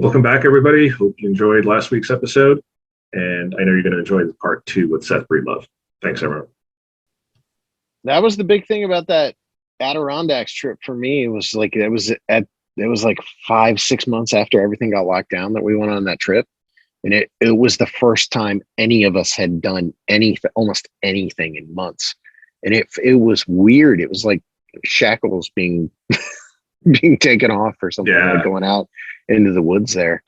Welcome back, everybody. Hope you enjoyed last week's episode. And I know you're going to enjoy part 2 with Seth Breedlove. Thanks, everyone. That was the big thing about that Adirondacks trip for me. It was like 5-6 months after everything got locked down that we went on that trip. And it was the first time any of us had done almost anything in months. And it was weird. It was like shackles being taken off or something, like going out into the woods there.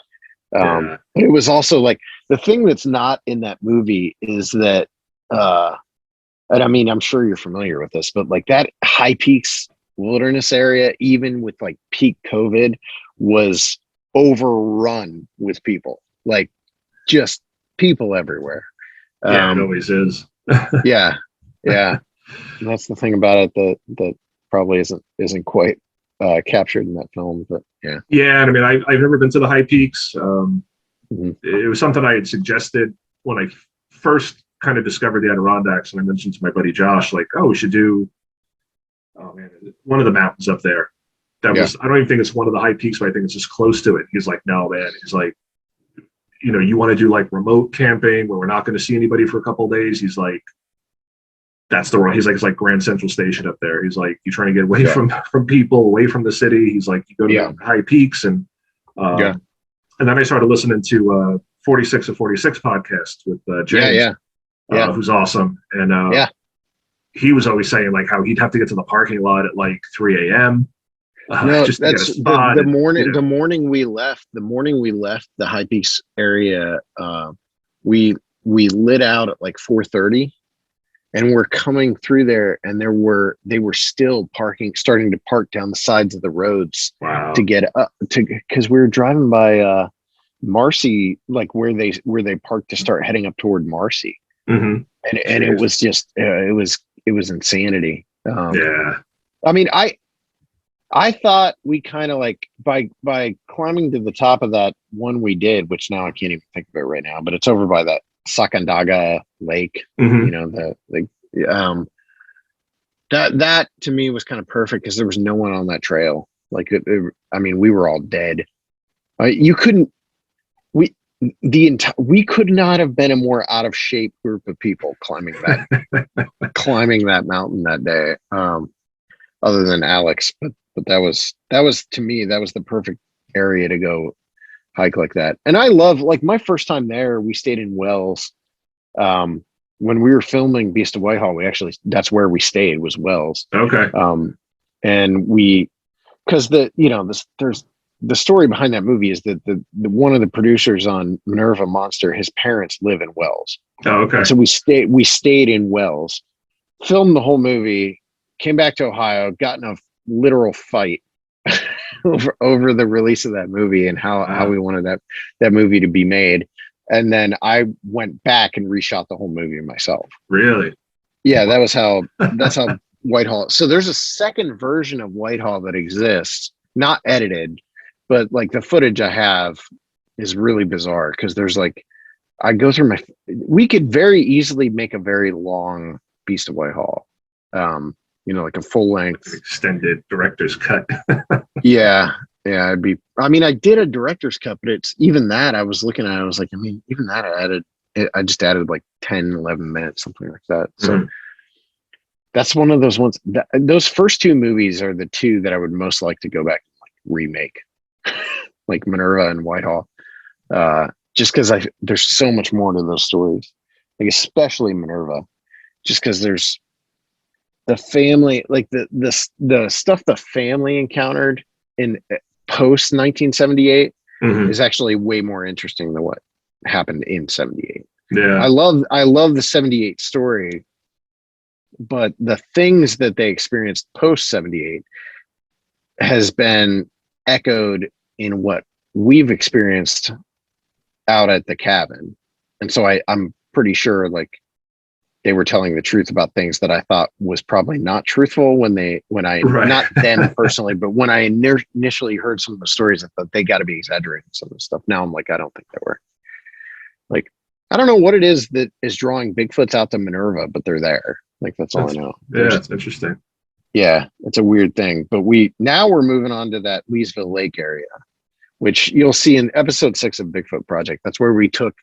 But it was also like the thing that's not in that movie is that, and I mean, I'm sure you're familiar with this, but like that High Peaks wilderness area, even with like peak COVID, was overrun with people, like just people everywhere. It always is. yeah. And that's the thing about it that probably isn't quite captured in that film, but yeah. Yeah, and I mean, I've never been to the High Peaks. It was something I had suggested when I first kind of discovered the Adirondacks, and I mentioned to my buddy Josh, like, we should do, one of the mountains up there. I don't even think it's one of the High Peaks, but I think it's just close to it. He's like, no, man. He's like, you want to do like remote camping where we're not going to see anybody for a couple of days. He's like, that's the wrong. He's like, it's like Grand Central Station up there. He's like, you're trying to get away from people, away from the city. He's like, you go to the High Peaks, and and then I started listening to 46 of 46 podcast with James, who's awesome, and he was always saying like how he'd have to get to the parking lot at like 3 a.m. Just that's the morning. The morning we left the High Peaks area. We lit out at like 4:30. And we're coming through there, and they were still starting to park down the sides of the roads to get up because we were driving by Marcy, like where they parked to start heading up toward Marcy. And it was just it was insanity. I mean, I thought we kind of like by climbing to the top of that one we did, which now I can't even think of it right now, but it's over by that Sacandaga Lake, that to me was kind of perfect because there was no one on that trail. Like, I mean, we were all dead. We could not have been a more out of shape group of people climbing that mountain that day. Other than Alex, but that was to me, that was the perfect area to go hike like that. And I love, like, my first time there, we stayed in Wells. When we were filming Beast of Whitehall, that's where we stayed, was Wells. Okay. And because there's the story behind that movie is that the one of the producers on Minerva Monster, his parents live in Wells. Oh, okay. And so we stayed in Wells, filmed the whole movie, came back to Ohio, got in a literal fight over the release of that movie and how we wanted that movie to be made. And then I went back and reshot the whole movie myself. Really? Yeah, that's how Whitehall. So there's a second version of Whitehall that exists, not edited, but like the footage I have is really bizarre because there's like, I go through we could very easily make a very long Beast of Whitehall. Like a full length extended director's cut. It'd be, I mean, I did a director's cut, but it's even that I was looking at it, I was like, I mean, even that I just added like 10, 11 minutes, something like that. So that's one of those ones those first two movies are the two that I would most like to go back and like remake, like Minerva and Whitehall. Just because there's so much more to those stories, like especially Minerva, just because there's the family, like the stuff the family encountered in post 1978 is actually way more interesting than what happened in 78. Yeah. I love the 78 story, but the things that they experienced post 78 has been echoed in what we've experienced out at the cabin. And so I'm pretty sure like they were telling the truth about things that I thought was probably not truthful not them personally, but when I initially heard some of the stories, I thought they got to be exaggerating some of the stuff. Now I'm like, I don't think they were. Like, I don't know what it is that is drawing Bigfoots out to Minerva, but they're there. Like, that's all I know. That's interesting. Yeah, it's a weird thing. But we're moving on to that Leesville Lake area, which you'll see in episode 6 of Bigfoot Project. That's where we took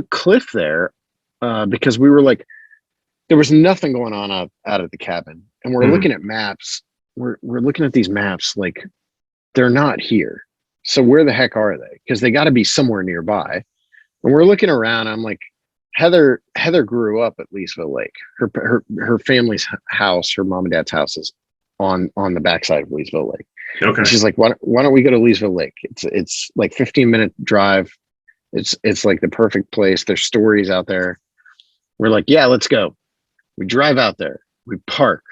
Cliff there because we were like, there was nothing going on out at the cabin, and we're looking at maps. We're looking at these maps like they're not here. So where the heck are they? Because they got to be somewhere nearby. And we're looking around. I'm like, Heather grew up at Leesville Lake. Her family's house, her mom and dad's house, is on the backside of Leesville Lake. Okay. And she's like, why don't we go to Leesville Lake? It's like 15-minute drive. It's like the perfect place. There's stories out there. We're like, yeah, let's go. We drive out there. We park.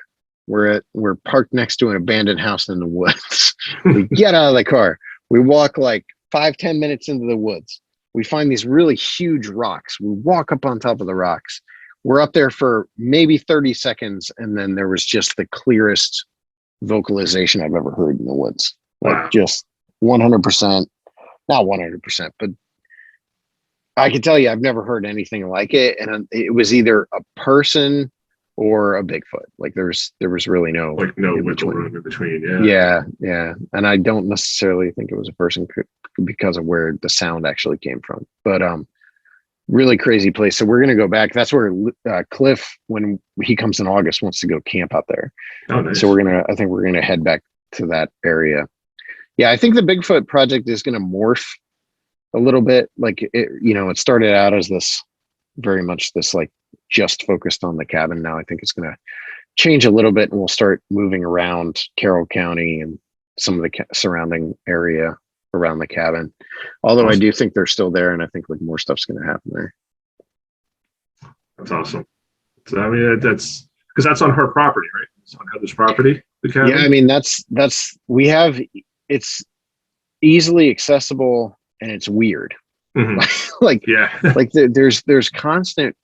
We're parked next to an abandoned house in the woods. We get out of the car. We walk like 5-10 minutes into the woods. We find these really huge rocks. We walk up on top of the rocks. We're up there for maybe 30 seconds, and then there was just the clearest vocalization I've ever heard in the woods. Like just 100%, not 100%, but I can tell you I've never heard anything like it. And it was either a person or a Bigfoot. Like there was really no wiggle room in between. Yeah. And I don't necessarily think it was a person because of where the sound actually came from. But really crazy place. So we're gonna go back. That's where Cliff, when he comes in August, wants to go camp out there. Oh, nice. So I think we're gonna head back to that area. Yeah, I think the Bigfoot project is gonna morph a little bit. Like it started out as this very much this like just focused on the cabin. Now I think it's going to change a little bit, and we'll start moving around Carroll County and some of the surrounding area around the cabin. Although awesome. I do think they're still there, and I think like more stuff's going to happen there. That's awesome. So, I mean, that's because that's on her property, right? It's on Heather's property, the cabin. Yeah, I mean it's easily accessible, and it's weird. Mm-hmm. like there's constant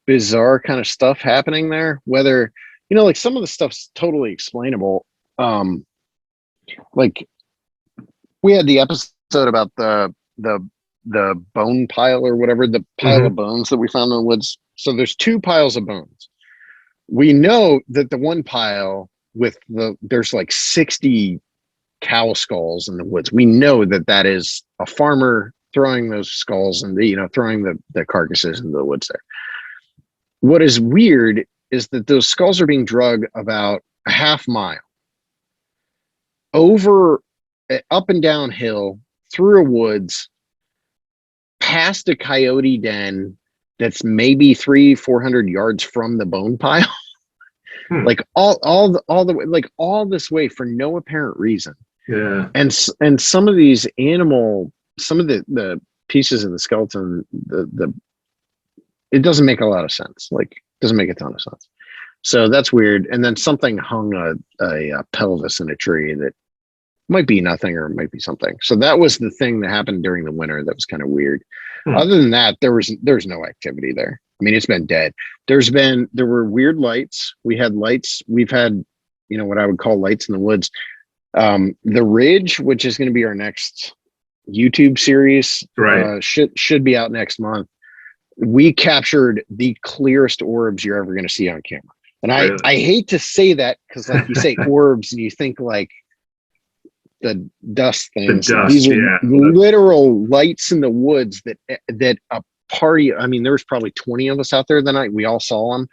bizarre kind of stuff happening there, whether like some of the stuff's totally explainable. Like we had the episode about the bone pile or whatever, the pile of bones that we found in the woods. So there's 2 piles of bones. We know that the one pile there's like 60 cow skulls in the woods. We know that is a farmer throwing those skulls and throwing the carcasses into the woods there. What is weird is that those skulls are being dragged about a half mile over, up and down hill, through a woods, past a coyote den that's maybe 300-400 yards from the bone pile. Like all the way, like all this way for no apparent reason. Yeah. And some of these some of the pieces of the skeleton, it doesn't make a lot of sense. Like, it doesn't make a ton of sense. So that's weird. And then something hung a pelvis in a tree that might be nothing or it might be something. So that was the thing that happened during the winter that was kind of weird. Other than that, there's no activity there. I mean, it's been dead. There were weird lights. We had lights. We've had, what I would call lights in the woods. The Ridge, which is going to be our next YouTube series, right? Should be out next month. We captured the clearest orbs you're ever going to see on camera. And I hate to say that because like you say orbs and you think like the dust things. These are literal lights in the woods that a party. I mean, there was probably 20 of us out there that night. We all saw them.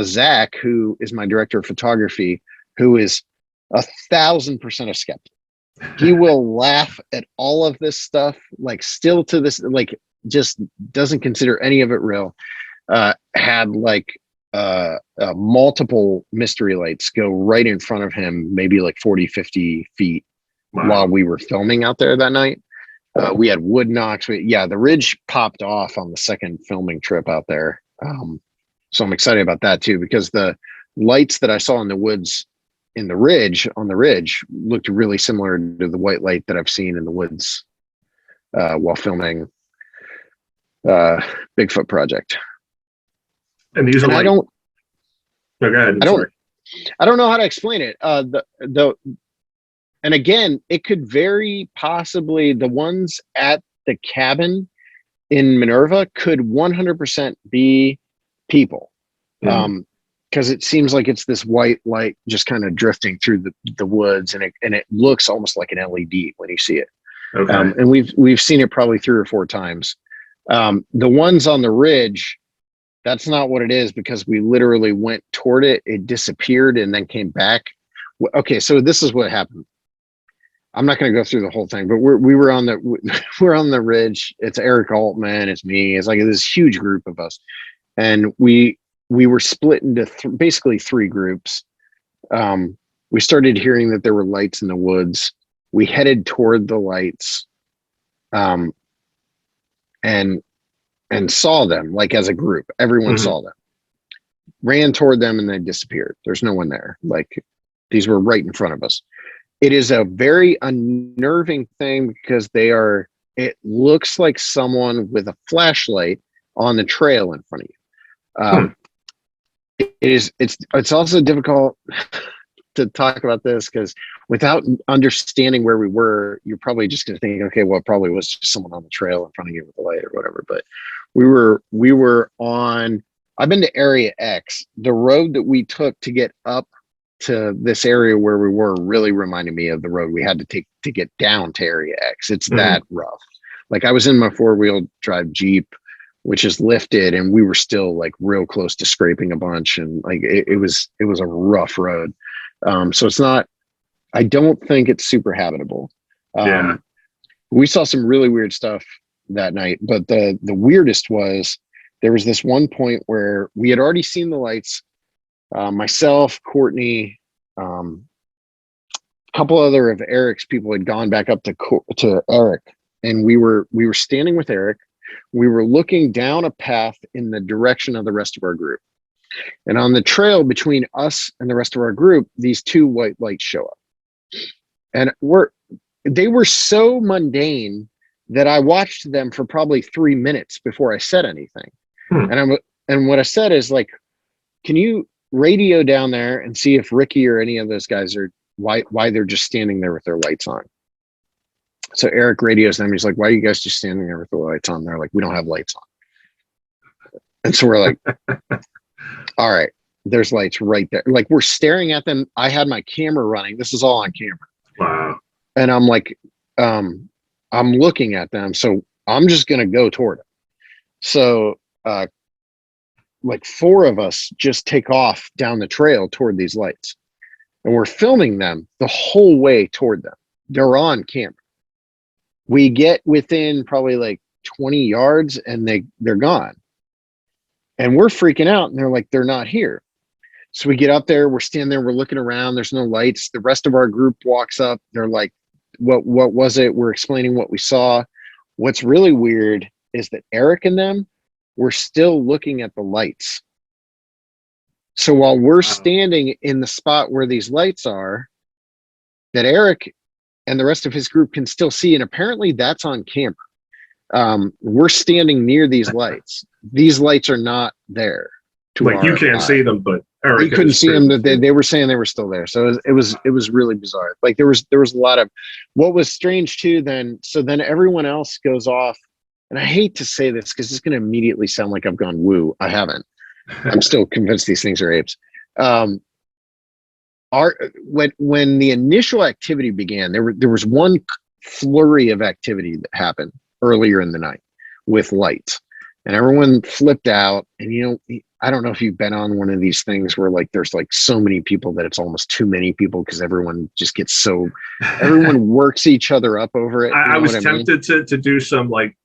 Zach, who is my director of photography, who is 1,000% a skeptic. He will laugh at all of this stuff, like still to this, like just doesn't consider any of it real. Had like multiple mystery lights go right in front of him, maybe like 40-50 feet. Wow. While we were filming out there that night. We had wood knocks. The Ridge popped off on the second filming trip out there. So I'm excited about that too, because the lights that I saw in the woods on the Ridge looked really similar to the white light that I've seen in the woods while filming Bigfoot Project. And these are I don't know how to explain it. And again, it could very possibly, the ones at the cabin in Minerva could 100% be people. Because because it seems like it's this white light just kind of drifting through the woods, and it looks almost like an LED when you see it. Okay. And we've seen it probably 3 or 4 times. The ones on the ridge, that's not what it is, because we literally went toward it, it disappeared, and then came back. Okay, so this is what happened. I'm not going to go through the whole thing, but we're on the ridge. It's Eric Altman, it's me, it's like this huge group of us, and we were split into basically 3 groups. We started hearing that there were lights in the woods. We headed toward the lights, and saw them, like, as a group. Everyone saw them, ran toward them, and they disappeared. There's no one there. Like, these were right in front of us. It is a very unnerving thing because it looks like someone with a flashlight on the trail in front of you. It's also difficult to talk about this because without understanding where we were, you're probably just going to think, okay, well, it probably was just someone on the trail in front of you with a light or whatever. But we were on, I've been to Area X. The road that we took to get up to this area where we were really reminded me of the road we had to take to get down to Area X. It's that rough. Like, I was in my 4-wheel drive Jeep, which is lifted, and we were still like real close to scraping a bunch, and like it was a rough road. So it's not, I don't think it's super habitable. We saw some really weird stuff that night, but the weirdest was there was this one point where we had already seen the lights. Myself, Courtney, a couple other of Eric's people had gone back up to Eric, and we were standing with Eric. We were looking down a path in the direction of the rest of our group. And on the trail between us and the rest of our group, these 2 white lights show up. And they were so mundane that I watched them for probably 3 minutes before I said anything. And what I said is, like, can you radio down there and see if Ricky or any of those guys are why they're just standing there with their lights on? So Eric radios them. He's like, why are you guys just standing there with the lights on? They're like, we don't have lights on. And so we're like, all right, there's lights right there. Like, we're staring at them. I had my camera running. This is all on camera. Wow. And I'm like, I'm looking at them. So I'm just going to go toward it. So, like 4 of us just take off down the trail toward these lights, and we're filming them the whole way toward them. They're on camera. We get within probably like 20 yards and they're gone, and we're freaking out, and they're like, they're not here. So we get up there, we're standing there, we're looking around, there's no lights. The rest of our group walks up. They're like, what was it? We're explaining what we saw. What's really weird is that Eric and them were still looking at the lights. So while we're standing in the spot where these lights are, that Eric and the rest of his group can still see, and apparently that's on camera. We're standing near these lights. These lights are not there. Like, you can't see them, but Eric, you couldn't see them. That they were saying they were still there. So it was really bizarre. Like, there was a lot of, what was strange too. Then everyone else goes off. And I hate to say this because it's going to immediately sound like I've gone woo. I haven't. I'm still convinced these things are apes. When the initial activity began, there was one flurry of activity that happened earlier in the night with lights, and everyone flipped out. And I don't know if you've been on one of these things where, like, there's like so many people that it's almost too many people because everyone just gets everyone works each other up over it. I was tempted to do some, like,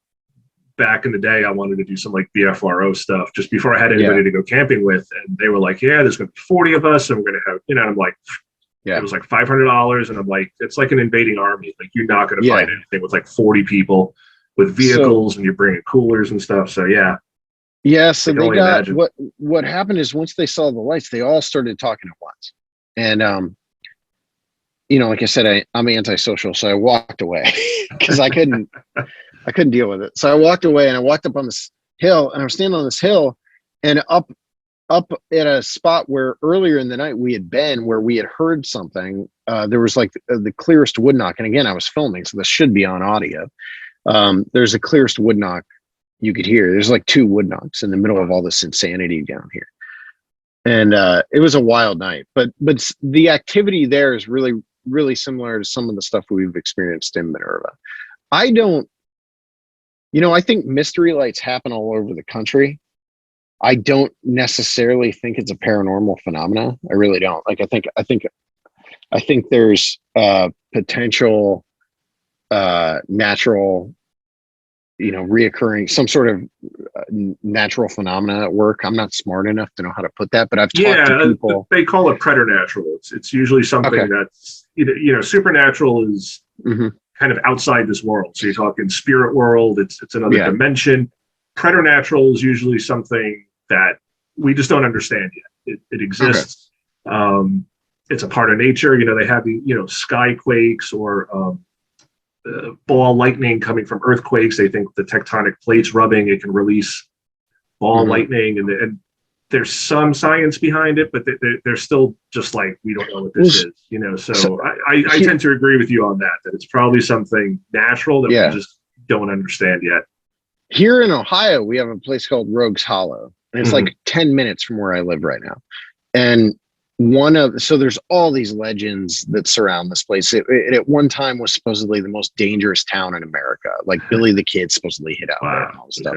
back in the day, I wanted to do some like BFRO stuff just before I had anybody to go camping with. And they were like, yeah, there's going to be 40 of us, and we're going to have, and I'm like, it was like $500. And I'm like, it's like an invading army. Like, you're not going to fight anything with like 40 people with vehicles, and you're bringing coolers and stuff. So so they got, imagine. What happened is, once they saw the lights, they all started talking at once. And like I said, I'm antisocial, so I walked away because I couldn't deal with it. So I walked away, and I walked up on this hill, and I was standing on this hill, and up at a spot where earlier in the night we had been, where we had heard something. There was like the clearest wood knock. And again, I was filming, so this should be on audio. There's the clearest wood knock you could hear. There's like 2 wood knocks in the middle of all this insanity down here. And it was a wild night. But the activity there is really, really similar to some of the stuff we've experienced in Minerva. I don't, I think mystery lights happen all over the country. I don't necessarily think it's a paranormal phenomena. I really don't. Like, I think there's potential natural, reoccurring, some sort of natural phenomena at work. I'm not smart enough to know how to put that, but I've talked to people. They call it preternatural. It's usually something that's, supernatural is kind of outside this world. So you're talking spirit world. It's another dimension. Preternatural is usually something that we just don't understand yet. It exists. It's a part of nature. They have the, sky quakes or ball lightning coming from earthquakes. They think the tectonic plates rubbing, it can release ball lightning, and there's some science behind it, but they're still just like, we don't know what this is. So I tend to agree with you on that it's probably something natural that we just don't understand yet. Here in Ohio, we have a place called Rogues Hollow, and it's like 10 minutes from where I live right now. And so there's all these legends that surround this place. It at one time was supposedly the most dangerous town in America. Like Billy the Kid supposedly hid out there and all this stuff.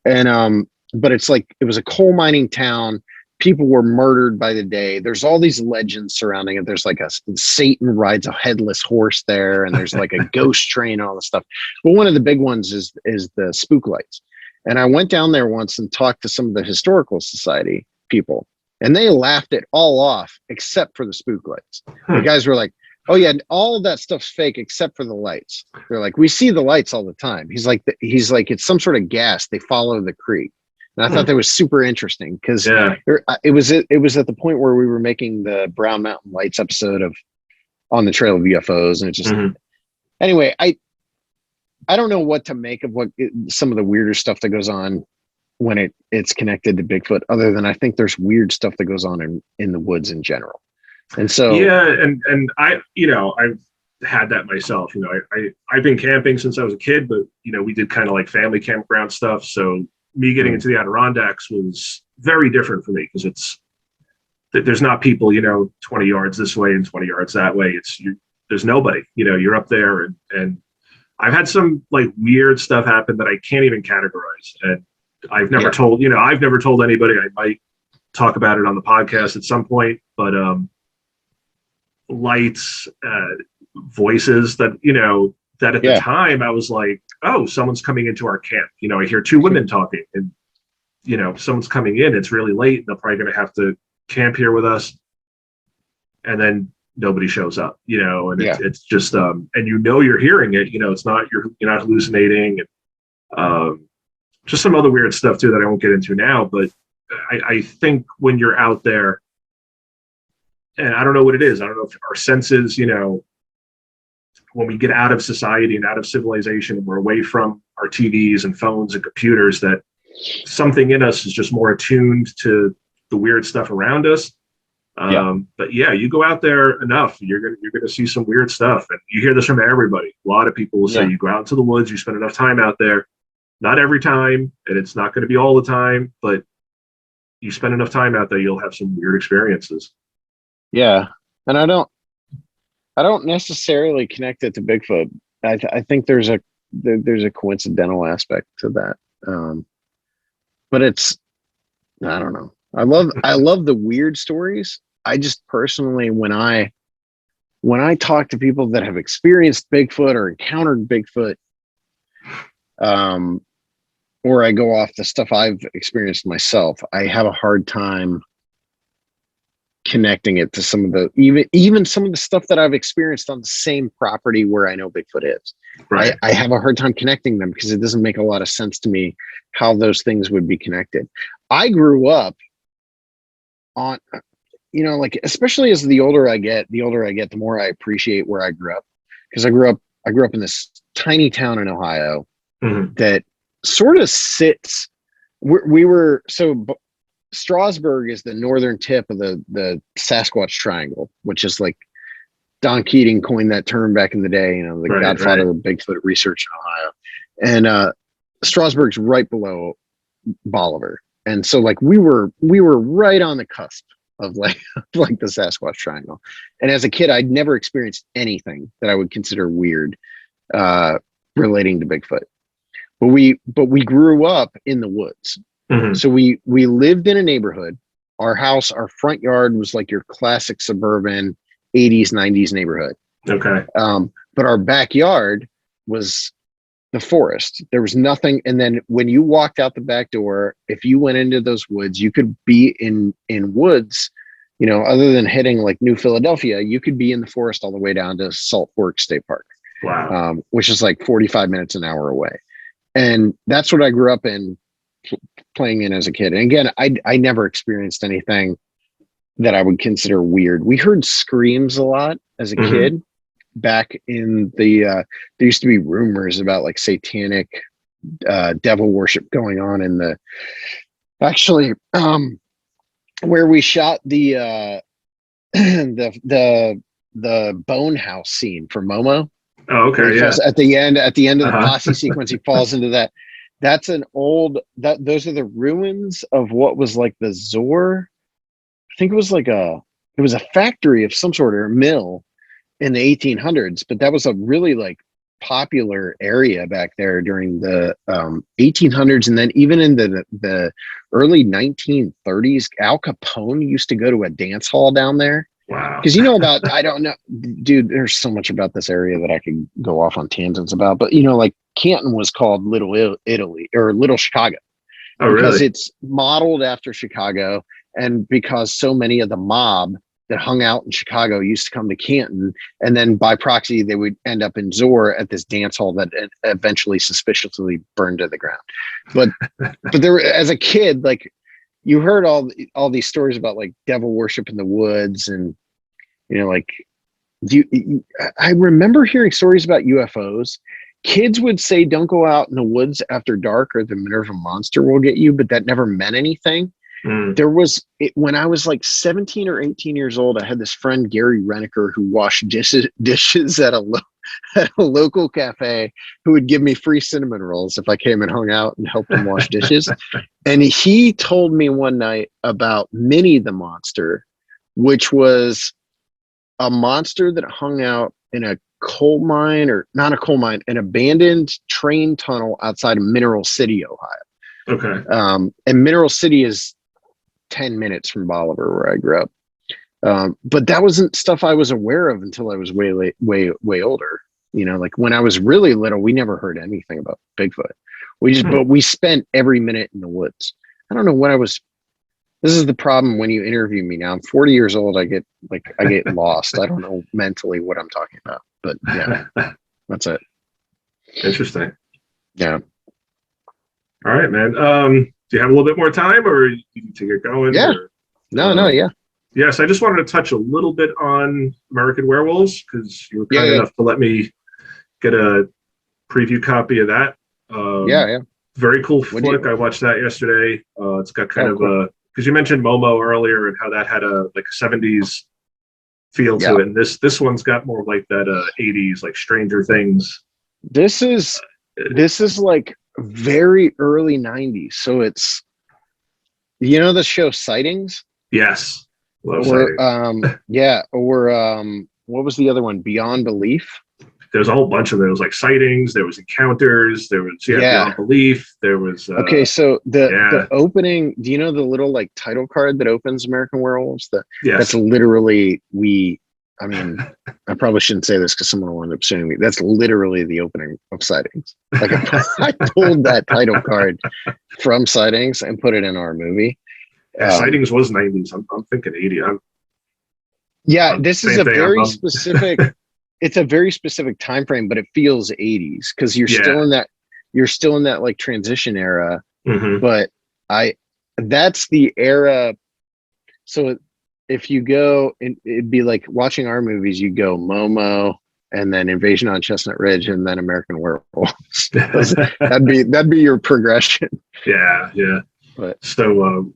And but it's like, it was a coal mining town. People were murdered by the day. There's all these legends surrounding it. There's like Satan rides a headless horse there, and there's like a ghost train, all this stuff. But one of the big ones is the spook lights. And I went down there once and talked to some of the historical society people, and they laughed it all off except for the spook lights. The guys were like, "Oh yeah, all of that stuff's fake except for the lights." They're like, "We see the lights all the time." He's like, "It's some sort of gas. They follow the creek." And I thought that was super interesting because it was at the point where we were making the Brown Mountain Lights episode of On the Trail of UFOs, and it just anyway, I don't know what to make of some of the weirder stuff that goes on when it's connected to Bigfoot, other than I think there's weird stuff that goes on in the woods in general. And so and I I've had that myself. I've been camping since I was a kid, but we did kind of like family campground stuff. So me getting into the Adirondacks was very different for me because there's not people 20 yards this way and 20 yards that way. There's nobody. You're up there, and I've had some like weird stuff happen that I can't even categorize, and I've never told anybody. I might talk about it on the podcast at some point, but lights, voices that that at the time I was like, oh, someone's coming into our camp. I hear two women talking, and someone's coming in. It's really late, and they're probably going to have to camp here with us. And then nobody shows up. And it's just and you're hearing it. It's not you're not hallucinating, and just some other weird stuff too that I won't get into now. But I think when you're out there, and I don't know what it is. I don't know if our senses, when we get out of society and out of civilization and we're away from our TVs and phones and computers, that something in us is just more attuned to the weird stuff around us. But you go out there enough, you're gonna see some weird stuff, and you hear this from everybody. A lot of people will say you go out into the woods, you spend enough time out there. Not every time, and it's not going to be all the time, but you spend enough time out there, you'll have some weird experiences. Yeah, and I don't necessarily connect it to Bigfoot. I think there's a coincidental aspect to that. But I don't know. I love the weird stories. I just personally, when I talk to people that have experienced Bigfoot or encountered Bigfoot, or I go off the stuff I've experienced myself, I have a hard time connecting it to some of the even some of the stuff that I've experienced on the same property where I know Bigfoot is. Right. I have a hard time connecting them because it doesn't make a lot of sense to me how those things would be connected. I grew up on, like, especially as the older I get, the more I appreciate where I grew up, because I grew up in this tiny town in Ohio that sort of sits. Strasburg is the northern tip of the Sasquatch Triangle, which is like Don Keating coined that term back in the day, the godfather of Bigfoot research in Ohio. And Strasburg's right below Bolivar. And so like we were right on the cusp of like like the Sasquatch Triangle. And as a kid, I'd never experienced anything that I would consider weird relating to Bigfoot. But we grew up in the woods. Mhm. So we lived in a neighborhood. Our house, our front yard was like your classic suburban 80s, 90s neighborhood. Okay. But our backyard was the forest. There was nothing. And then when you walked out the back door, if you went into those woods, you could be in woods, you know, other than hitting like New Philadelphia, you could be in the forest all the way down to Salt Fork State Park, Wow. which is like 45 minutes an hour away. And that's what I grew up in playing in as a kid. And again, I never experienced anything that I would consider weird. We heard screams a lot as a kid. Back in the there used to be rumors about like satanic devil worship going on in the actually where we shot the the bone house scene for Momo. Oh, okay. Yeah. At the end of the posse sequence, he falls into that. That's an old those are the ruins of what was like the Zor. I think it was like it was a factory of some sort, or a mill in the 1800s, but that was a really like popular area back there during the 1800s. And then even in the early 1930s, Al Capone used to go to a dance hall down there. Wow. Because you know about, I don't know, dude, there's so much about this area that I could go off on tangents about, but you know, like Canton was called Little Italy or Little Chicago. Oh, because really? it's modeled after Chicago, and because so many of the mob that hung out in Chicago used to come to Canton, and then by proxy they would end up in Zor at this dance hall that eventually suspiciously burned to the ground. But there, as a kid, like you heard all these stories about like devil worship in the woods, and you know, like I remember hearing stories about UFOs. Kids would say don't go out in the woods after dark or the Minerva Monster will get you, but that never meant anything. There was when I was like 17 or 18 years old, I had this friend Gary Reniker who washed dishes at a local cafe, who would give me free cinnamon rolls if I came and hung out and helped him wash dishes. And he told me one night about Minnie the Monster, which was a monster that hung out in a coal mine, or not a coal mine, an abandoned train tunnel outside of Mineral City, Ohio. Okay. And Mineral City is 10 minutes from Bolivar, where I grew up. But that wasn't stuff I was aware of until I was way older. You know, like when I was really little, we never heard anything about Bigfoot. But we spent every minute in the woods. I don't know what this is the problem when you interview me now. I'm 40 years old. I get lost. I don't know mentally what I'm talking about, but yeah, that's it. Interesting. Yeah. All right, man. Do you have a little bit more time, or you need to get going? Yeah. Or, No, yeah. Yes, I just wanted to touch a little bit on American Werewolves, because you were kind enough to let me get a preview copy of that. Yeah. Very cool flick. I watched that yesterday. It's got kind of a, because you mentioned Momo earlier and how that had a like 70s feel to it, and this one's got more like that 80s, like Stranger Things. This is like very early 90s. So it's, you know, the show Sightings? Yes. Or what was the other one? Beyond Belief? There's a whole bunch of those, like Sightings, there was Encounters, there was Beyond Belief, there was okay, so the opening, do you know the little like title card that opens American Werewolves? That's literally I probably shouldn't say this because someone will end up suing me. That's literally the opening of Sightings. Like I pulled that title card from Sightings and put it in our movie. Sightings was 90s. I'm thinking 80. This is a very specific. It's a very specific time frame, but it feels 80s because you're still in that like transition era. But that's the era. So if you go, it'd be like watching our movies. You go Momo, and then Invasion on Chestnut Ridge, and then American Werewolves. that'd be your progression. Yeah. But so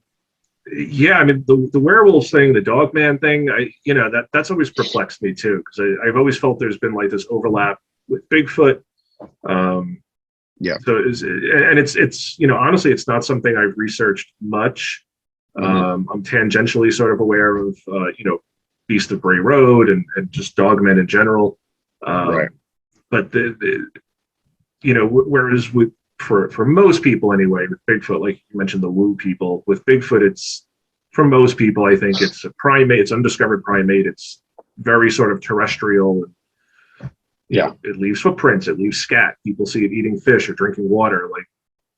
I mean the werewolf thing, the Dogman thing, that's always perplexed me too, because I've always felt there's been like this overlap with Bigfoot. Yeah. So it's honestly, it's not something I've researched much. I'm tangentially sort of aware of Beast of Bray Road and just dogmen in general. Right. But whereas for most people anyway, with Bigfoot, like you mentioned, the woo people, with Bigfoot, it's for most people, I think it's a primate, it's undiscovered primate. It's very sort of terrestrial. It leaves footprints, it leaves scat. People see it eating fish or drinking water, like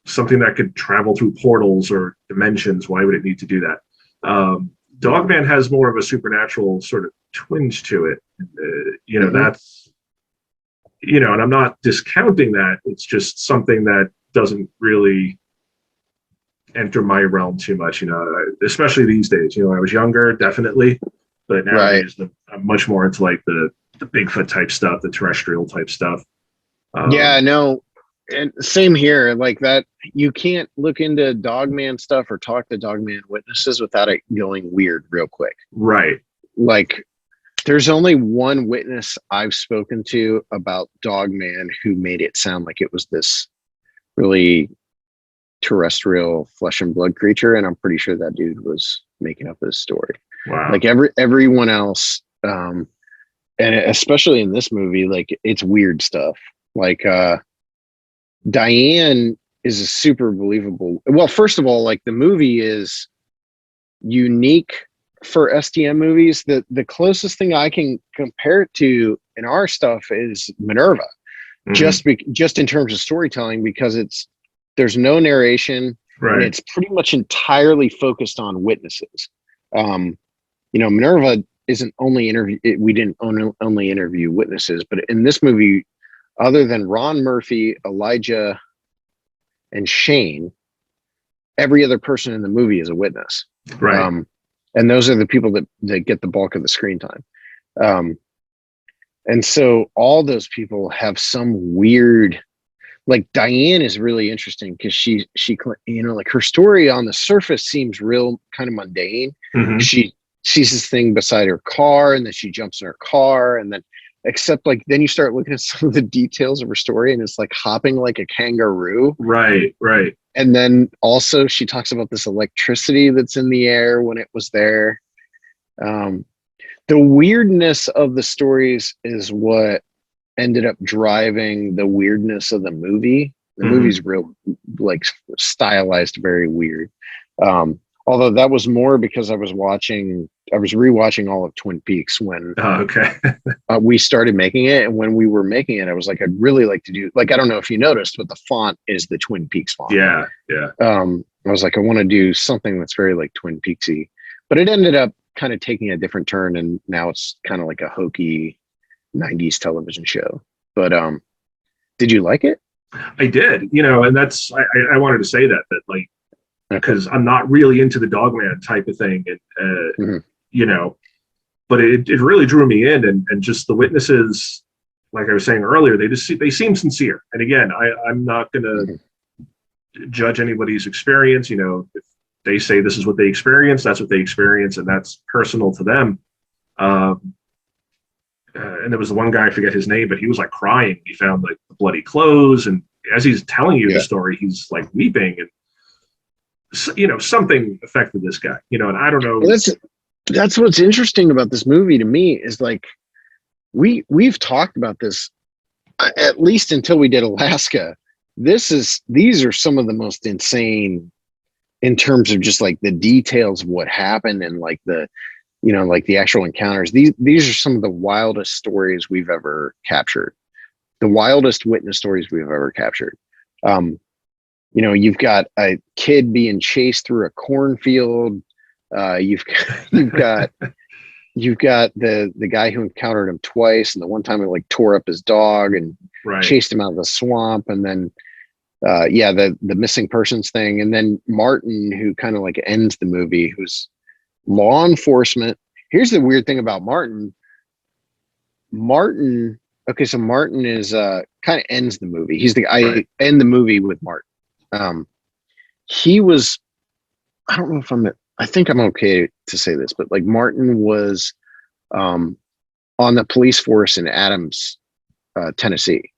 something that could travel through portals or dimensions. Why would it need to do that? Dogman has more of a supernatural sort of twinge to it. That's, and I'm not discounting that. It's just something that doesn't really enter my realm too much, especially these days. I was younger, definitely, but nowadays I'm much more into like the Bigfoot type stuff, the terrestrial type stuff. No, and same here. Like that, you can't look into Dogman stuff or talk to Dogman witnesses without it going weird real quick. Right. Like, there's only one witness I've spoken to about Dogman who made it sound like it was this really terrestrial flesh and blood creature, and I'm pretty sure that dude was making up his story. Wow. Like everyone else, and especially in this movie, like it's weird stuff. Like Diane is a super believable. Well, first of all, like the movie is unique for STM movies. The closest thing I can compare it to in our stuff is Minerva, just in terms of storytelling, because there's no narration, and it's pretty much entirely focused on witnesses. Minerva isn't only we didn't only interview witnesses, but in this movie, other than Ron Murphy, Elijah, and Shane, every other person in the movie is a witness. Right. And those are the people that get the bulk of the screen time. And so all those people have some weird, like Diane is really interesting because she like her story on the surface seems real kind of mundane. She sees this thing beside her car, and then she jumps in her car, and then except like then you start looking at some of the details of her story, and it's like hopping like a kangaroo. Right. And then also she talks about this electricity that's in the air when it was there. The weirdness of the stories is what ended up driving the weirdness of the movie. The movie's real, like stylized, very weird. Although that was more because I was rewatching all of Twin Peaks when we started making it. And when we were making it, I was like, I'd really like to do, like, I don't know if you noticed, but the font is the Twin Peaks font. Yeah. I was like, I want to do something that's very like Twin Peaksy, but it ended up kind of taking a different turn, and now it's kind of like a hokey 90s television show. But did you like it? I did, and that's I wanted to say that like, because I'm not really into the Dogman type of thing, and but it really drew me in, and just the witnesses, like I was saying earlier, they seem sincere. And again, I'm not gonna judge anybody's experience. If they say this is what they experience, that's what they experience, and that's personal to them. And there was the one guy, I forget his name, but he was like crying. He found like the bloody clothes, and as he's telling you the story, he's like weeping, and something affected this guy. And I don't know. Well, that's what's interesting about this movie to me is like we've talked about this at least until we did Alaska. These are some of the most insane in terms of just like the details of what happened and like the like the actual encounters. These are some of the wildest stories we've ever captured, the wildest witness stories we've ever captured. You've got a kid being chased through a cornfield. You've got the guy who encountered him twice, and the one time he like tore up his dog and chased him out of the swamp, and then the missing persons thing, and then Martin, who kind of like ends the movie, who's law enforcement. Here's the weird thing about Martin. Okay, so Martin is kind of ends the movie. He's I end the movie with Martin. He was, I don't know I think I'm okay to say this, but like Martin was on the police force in Adams, Tennessee.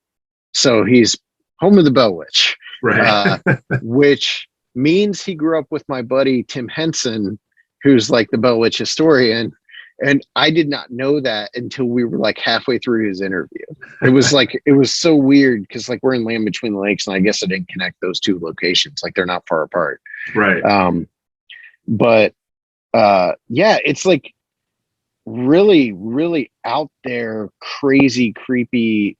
So he's home of the Bell Witch, Right. which means he grew up with my buddy Tim Henson, who's like the Bell Witch historian. And I did not know that until we were like halfway through his interview. It was so weird because like we're in Land Between the Lakes, and I guess I didn't connect those two locations. Like they're not far apart. Right. But yeah, it's like really, really out there, crazy, creepy,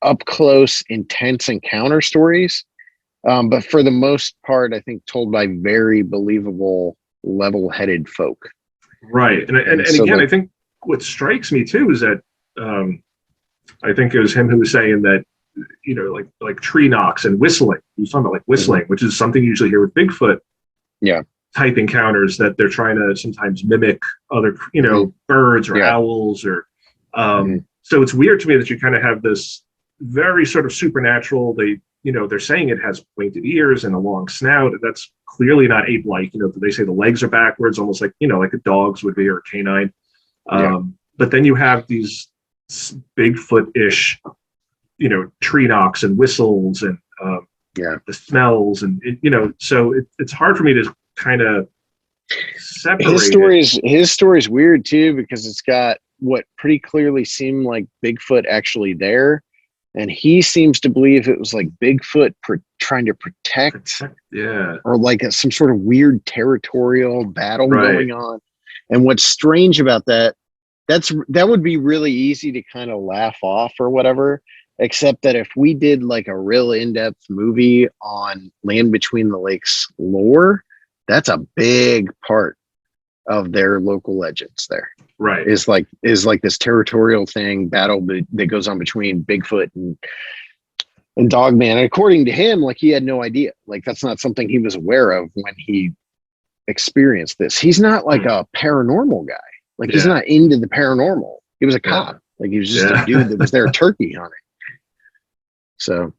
up close, intense encounter stories. But for the most part, I think told by very believable, level-headed folk. Right. And so again, like, I think what strikes me too is that I think it was him who was saying that, you know, like tree knocks and whistling. He was talking about like whistling, which is something you usually hear with Bigfoot. Yeah. Type encounters, that they're trying to sometimes mimic other, you know, birds or owls or so it's weird to me that you kind of have this very sort of supernatural, they're saying it has pointed ears and a long snout. That's clearly not ape-like. You know, they say the legs are backwards, almost like, you know, like a dog's would be or a canine. But then you have these Bigfoot-ish, you know, tree knocks and whistles and the smells and you know, so it's hard for me to kind of separate. His story's weird too, because it's got what pretty clearly seemed like Bigfoot actually there. And he seems to believe it was like Bigfoot trying to protect, or like some sort of weird territorial battle going on. And what's strange about that would be really easy to kind of laugh off or whatever, except that if we did like a real in-depth movie on Land Between the Lakes lore, that's a big part of their local legends there. Right. Is like this territorial thing battle that goes on between Bigfoot and Dogman. And according to him, like he had no idea. Like that's not something he was aware of when he experienced this. He's not like a paranormal guy. Like he's not into the paranormal. He was a cop. Like he was just a dude that was there turkey hunting. So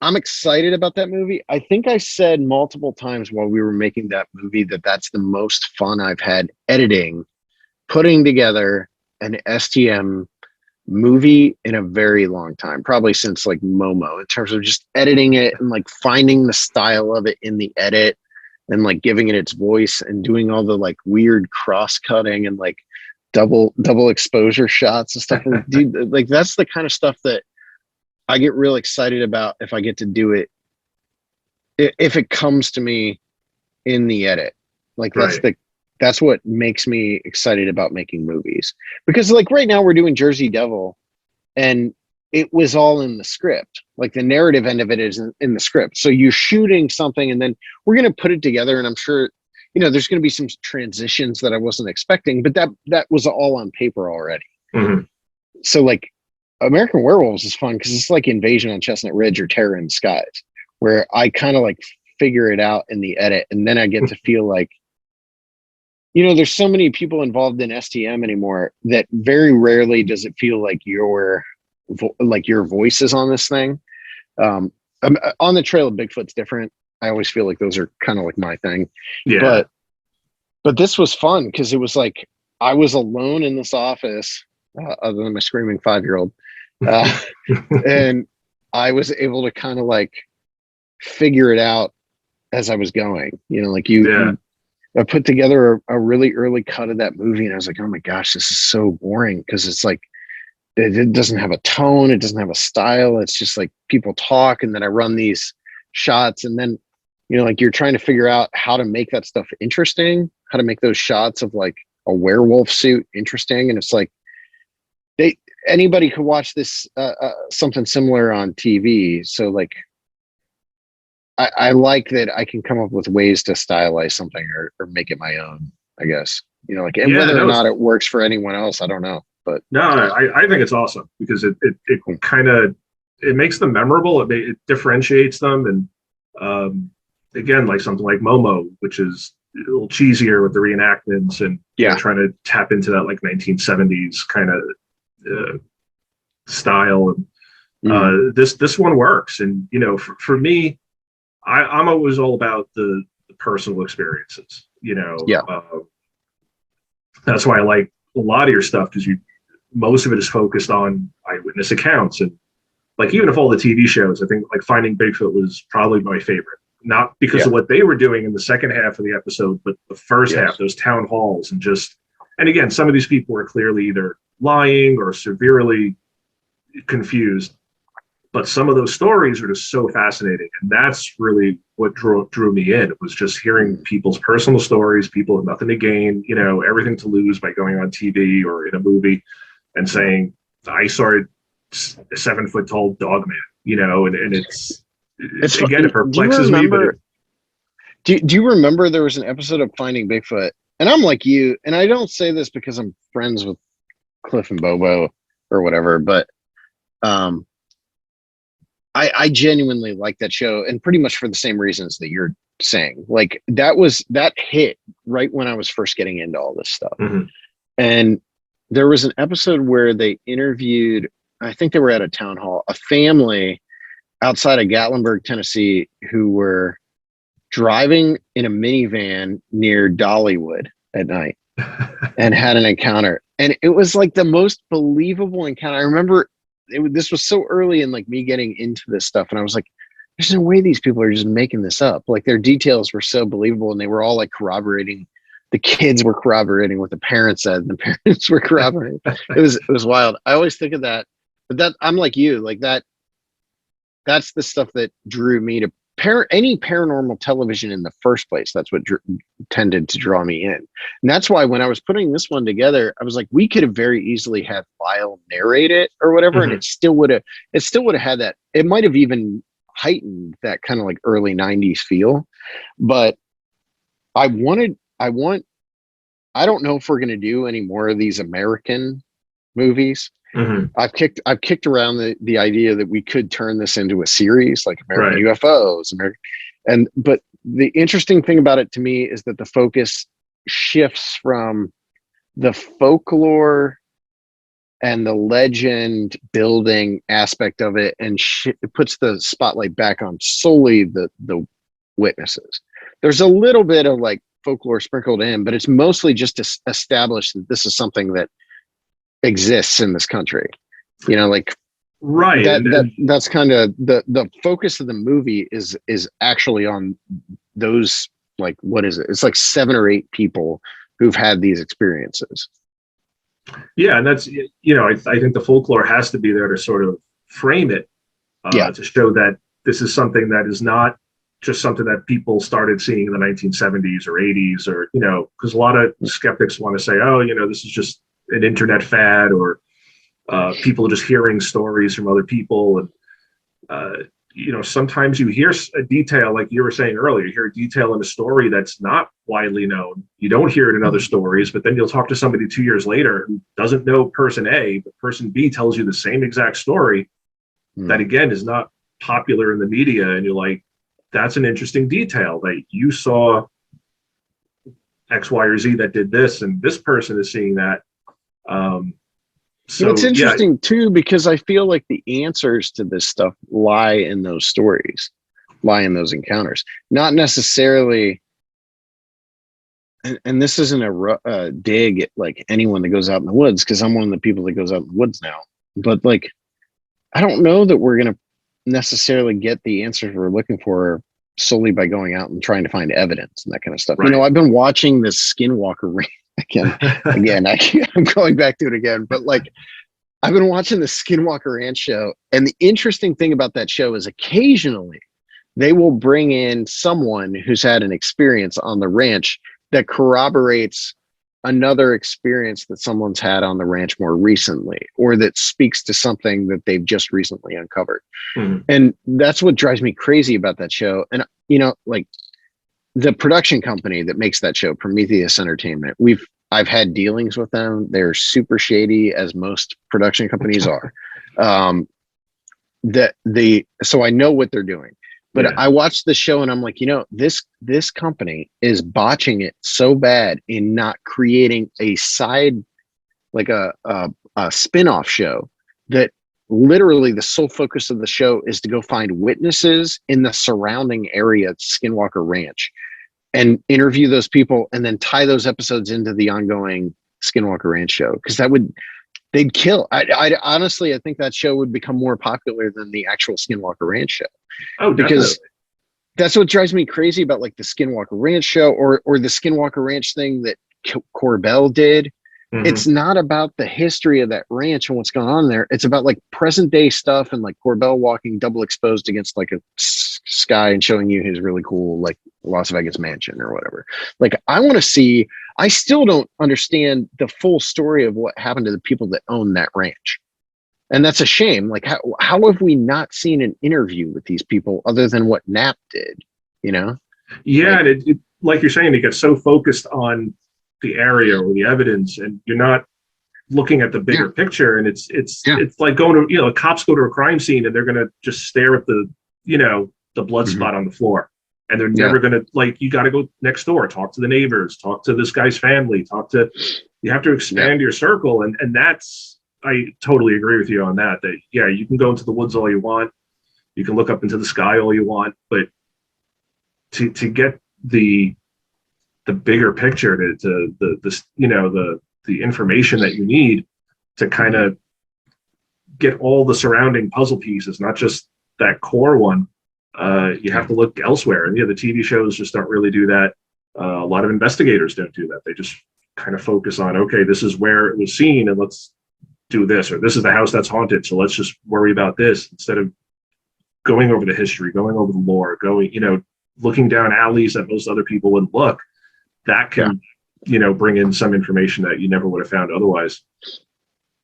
I'm excited about that movie. I think I said multiple times while we were making that movie that that's the most fun I've had editing, putting together an STM movie in a very long time, probably since like Momo, in terms of just editing it and like finding the style of it in the edit and like giving it its voice and doing all the like weird cross cutting and like double exposure shots and stuff. Dude, like that's the kind of stuff that I get real excited about if I get to do it, if it comes to me in the edit. Like that's what makes me excited about making movies. Because like right now we're doing Jersey Devil and it was all in the script. Like the narrative end of it is in the script. So you're shooting something and then we're going to put it together, and I'm sure, you know, there's going to be some transitions that I wasn't expecting, but that was all on paper already. Mm-hmm. So like American Werewolves is fun because it's like Invasion on Chestnut Ridge or Terror in the Skies, where I kind of like figure it out in the edit, and then I get to feel like, you know, there's so many people involved in STM anymore that very rarely does it feel like your voice is on this thing. On the Trail of Bigfoot's different. I always feel like those are kind of like my thing. Yeah. But this was fun because it was like I was alone in this office, other than my screaming 5-year-old. And I was able to kind of like figure it out as I was going, you know, like I put together a really early cut of that movie and I was like, oh my gosh, this is so boring. Cause it's like, it doesn't have a tone. It doesn't have a style. It's just like people talk. And then I run these shots and then, you know, like you're trying to figure out how to make that stuff interesting, how to make those shots of like a werewolf suit interesting. And it's like, anybody could watch this something similar on TV. So like I like that I can come up with ways to stylize something or make it my own, I guess. You know, like, and whether or not it works for anyone else, I don't know. But no, I think it's awesome because it kind of it makes them memorable. It differentiates them, and again, like something like Momo, which is a little cheesier with the reenactments and trying to tap into that like 1970s kind of style. And this one works, and you know, for me, I'm always all about the personal experiences. You know, that's why I like a lot of your stuff because most of it is focused on eyewitness accounts. And like, even if all the TV shows, I think like Finding Bigfoot was probably my favorite, not because of what they were doing in the second half of the episode, but the first half, those town halls, and again, some of these people were clearly either lying or severely confused, but some of those stories are just so fascinating. And that's really what drew me in. It was just hearing people's personal stories, people with nothing to gain, everything to lose by going on TV or in a movie and saying, I saw a 7-foot tall dog man, and it's again, it perplexes me. But do you remember there was an episode of Finding Bigfoot? And I'm like you, and I don't say this because I'm friends with Cliff and Bobo or whatever, but I genuinely like that show, and pretty much for the same reasons that you're saying. Like that hit right when I was first getting into all this stuff. Mm-hmm. And there was an episode where they interviewed, I think they were at a town hall, a family outside of Gatlinburg, Tennessee, who were driving in a minivan near Dollywood at night and had an encounter. And it was like the most believable encounter. I remember this was so early in like me getting into this stuff. And I was like, there's no way these people are just making this up. Like, their details were so believable, and they were all like corroborating. The kids were corroborating what the parents said, and the parents were corroborating. It was wild. I always think of that, but that I'm like you, like that's the stuff that drew me to any paranormal television in the first place. That's what tended to draw me in. And that's why when I was putting this one together, I was like, we could have very easily had Lyle narrate it or whatever. And it still would have had that. It might have even heightened that kind of like early 90s feel. But I don't know if we're going to do any more of these American movies. Mm-hmm. I've kicked around the idea that we could turn this into a series like American UFOs, but the interesting thing about it to me is that the focus shifts from the folklore and the legend building aspect of it, and it puts the spotlight back on solely the witnesses. There's a little bit of like folklore sprinkled in, but it's mostly just to establish that this is something that exists in this country, like that's kind of the focus of the movie is actually on those, like, what is it, it's like 7 or 8 people who've had these experiences. And that's I think the folklore has to be there to sort of frame it, to show that this is something that is not just something that people started seeing in the 1970s or 80s, or because a lot of skeptics want to say, this is just an internet fad, or people just hearing stories from other people. And, sometimes you hear a detail, like you were saying earlier, you hear a detail in a story that's not widely known. You don't hear it in other stories, but then you'll talk to somebody 2 years later who doesn't know person A, but person B tells you the same exact story that, again, is not popular in the media. And you're like, that's an interesting detail that you saw X, Y, or Z that did this, and this person is seeing that. It's interesting too, because I feel like the answers to this stuff lie in those stories, lie in those encounters, not necessarily. And this isn't a dig at like anyone that goes out in the woods, because I'm one of the people that goes out in the woods now. But like, I don't know that we're going to necessarily get the answers we're looking for solely by going out and trying to find evidence and that kind of stuff. Right. I've been watching this Skinwalker Ranch again. I'm going back to it again, but like, I've been watching the Skinwalker Ranch show, and the interesting thing about that show is occasionally they will bring in someone who's had an experience on the ranch that corroborates another experience that someone's had on the ranch more recently, or that speaks to something that they've just recently uncovered. And that's what drives me crazy about that show. And like, the production company that makes that show, Prometheus Entertainment, I've had dealings with them. They're super shady, as most production companies are. So I know what they're doing. But I watched the show and I'm like, this company is botching it so bad in not creating a side, like a spin-off show, that literally the sole focus of the show is to go find witnesses in the surrounding area at Skinwalker Ranch and interview those people, and then tie those episodes into the ongoing Skinwalker Ranch show. Because that would, they'd kill. I honestly, I think that show would become more popular than the actual Skinwalker Ranch show. Oh, because definitely. that's what drives me crazy about like the Skinwalker Ranch show or the Skinwalker Ranch thing that Corbell did. Hmm. It's not about the history of that ranch and what's going on there. It's about like present day stuff and like Corbell walking double exposed against like a sky and showing you his really cool like Las Vegas mansion or whatever. Like I want to see. I still don't understand the full story of what happened to the people that own that ranch. And that's a shame. Like, how have we not seen an interview with these people other than what Knapp did? You know? Yeah, Like, and like you're saying, it gets so focused on the area or the evidence, and you're not looking at the bigger picture. And it's like going to, cops go to a crime scene and they're going to just stare at the blood spot on the floor, and they're never going to, like, you got to go next door, talk to the neighbors, talk to this guy's family, you have to expand your circle. And that's, I totally agree with you on that, yeah, you can go into the woods all you want. You can look up into the sky all you want, but to get the bigger picture, to the information that you need to kind of get all the surrounding puzzle pieces, not just that core one, you have to look elsewhere. And the TV shows just don't really do that. A lot of investigators don't do that. They just kind of focus on, okay, this is where it was seen, and let's do this, or this is the house that's haunted, so let's just worry about this, instead of going over the history, going over the lore, looking down alleys that most other people wouldn't look. That can bring in some information that you never would have found otherwise.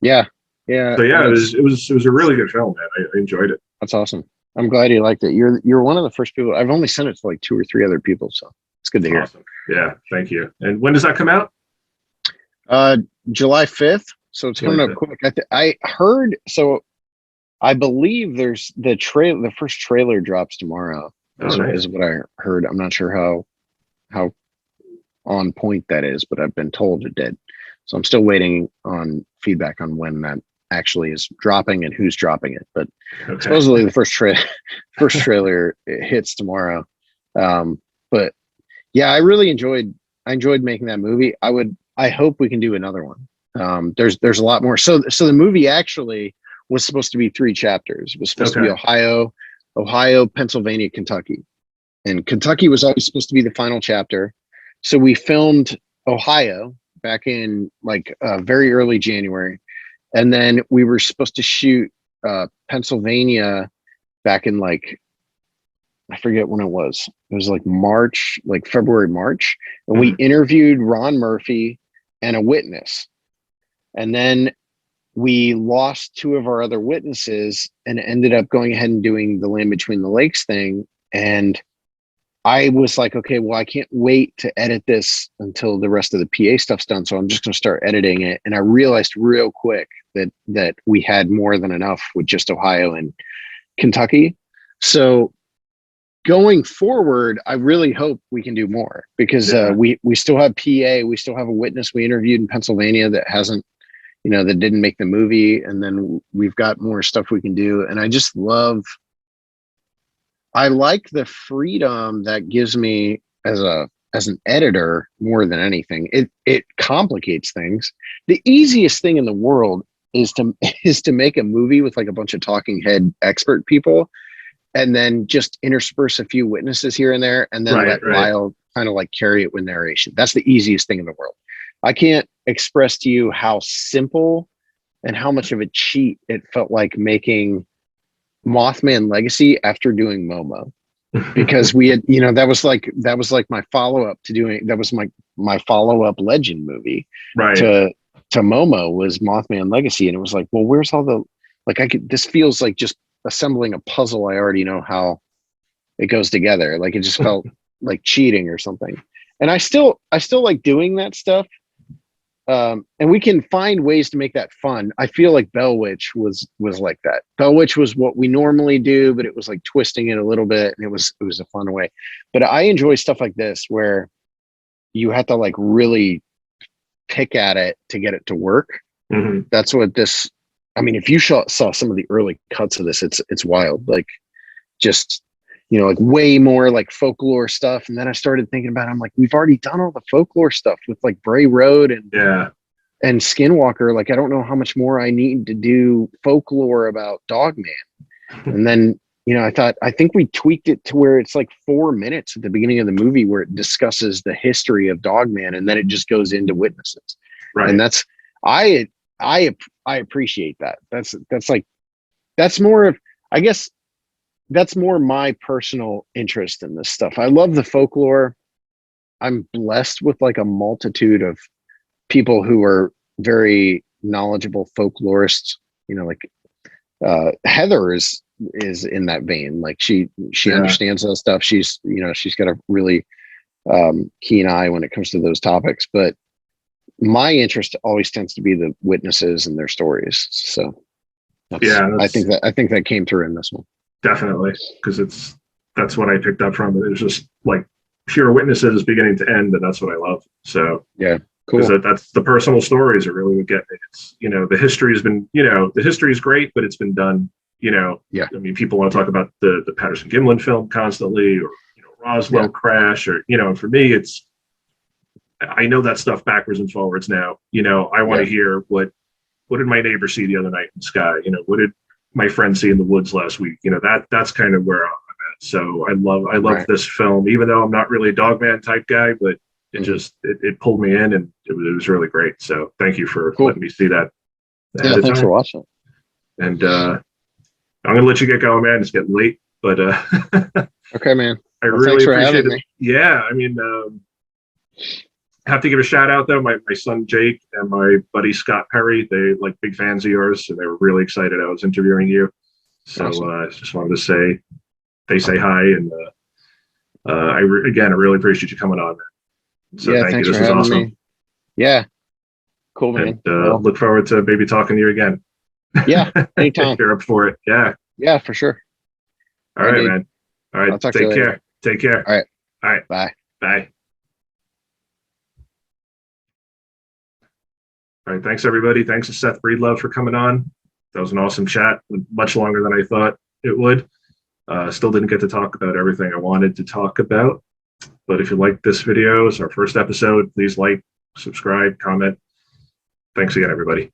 Yeah. So yeah, it was a really good film, man. I enjoyed it. That's awesome. I'm glad you liked it. You're one of the first people. I've only sent it to like 2 or 3 other people, so it's good to hear. Awesome. Yeah, thank you. And when does that come out? July 5th. So it's coming up quick. I heard. So I believe there's the first trailer drops tomorrow. Is what I heard. I'm not sure how on point that is, but I've been told it did. So I'm still waiting on feedback on when that actually is dropping and who's dropping it. But supposedly the first trailer hits tomorrow. But yeah, I enjoyed making that movie. I hope we can do another one. There's a lot more. So the movie actually was supposed to be 3 chapters. It was supposed to be Ohio, Pennsylvania, Kentucky. And Kentucky was always supposed to be the final chapter. So we filmed Ohio back in like very early January. And then we were supposed to shoot Pennsylvania back in like, I forget when it was. It was like March, like February, March. And we interviewed Ron Murphy and a witness. And then we lost 2 of our other witnesses and ended up going ahead and doing the Land Between the Lakes thing. And I was like, okay, well, I can't wait to edit this until the rest of the PA stuff's done. So I'm just going to start editing it. And I realized real quick that we had more than enough with just Ohio and Kentucky. So going forward, I really hope we can do more, because we still have PA. We still have a witness we interviewed in Pennsylvania that hasn't, that didn't make the movie. And then we've got more stuff we can do. And I like the freedom that gives me as an editor more than anything. It complicates things. The easiest thing in the world is to make a movie with like a bunch of talking head expert people, and then just intersperse a few witnesses here and there, and then let Lyle kind of like carry it with narration. That's the easiest thing in the world. I can't express to you how simple and how much of a cheat it felt like making Mothman Legacy after doing Momo, because we had, that was like my follow-up to doing, that was my follow-up Legend movie to Momo was Mothman Legacy. And it was like, well, where's all the, like, this feels like just assembling a puzzle. I already know how it goes together. Like, it just felt like cheating or something. And I still like doing that stuff. And we can find ways to make that fun. I feel like Bell Witch was like that. Bell Witch was what we normally do, but it was like twisting it a little bit, and it was a fun way. But I enjoy stuff like this where you have to like really pick at it to get it to work. Mm-hmm. That's what this. I mean, if you saw some of the early cuts of this, it's wild. Like, just, like way more like folklore stuff. And then I started thinking about it. I'm like, we've already done all the folklore stuff with like Bray Road and and Skinwalker, like, I don't know how much more I need to do folklore about Dogman. And then, I think we tweaked it to where it's like 4 minutes at the beginning of the movie where it discusses the history of Dogman, and then it just goes into witnesses. Right. And that's, I appreciate that. That's more of, I guess that's more my personal interest in this stuff. I love the folklore. I'm blessed with like a multitude of people who are very knowledgeable folklorists, like Heather is in that vein. Like she understands that stuff. She's got a really keen eye when it comes to those topics, but my interest always tends to be the witnesses and their stories. So I think that came through in this one. Definitely, because that's what I picked up from it. It was just like pure witnesses beginning to end, and that's what I love. So yeah, cool. That's the personal stories are really what get me. It's the history has been the history is great, but it's been done. Yeah. I mean, people want to talk about the Patterson Gimlin film constantly, or Roswell crash, or and for me, it's I know that stuff backwards and forwards now. I want to hear what did my neighbor see the other night in the sky? What did my friend see in the woods last week? That's kind of where I'm at. So I love this film, even though I'm not really a Dogman type guy, but it just it pulled me in, and it was really great. So thank you for letting me see that. Yeah, thanks for watching. And I'm gonna let you get going, man. It's getting late, but okay, man. I really appreciate it. Yeah, I mean, I have to give a shout out though. My son Jake and my buddy Scott Perry, they like big fans of yours, and they were really excited I was interviewing you. So I just wanted to say they say hi, and I really appreciate you coming on. So thank you. This was awesome. Me. Yeah, cool, man. And look forward to maybe talking to you again. Yeah, anytime. If you're up for it. Yeah, for sure. All right, man. All right, take care. Take care. All right. Bye. All right, thanks everybody. Thanks to Seth Breedlove for coming on. That was an awesome chat, much longer than I thought it would. Still didn't get to talk about everything I wanted to talk about. But if you like this video, it's our first episode. Please like, subscribe, comment. Thanks again, everybody.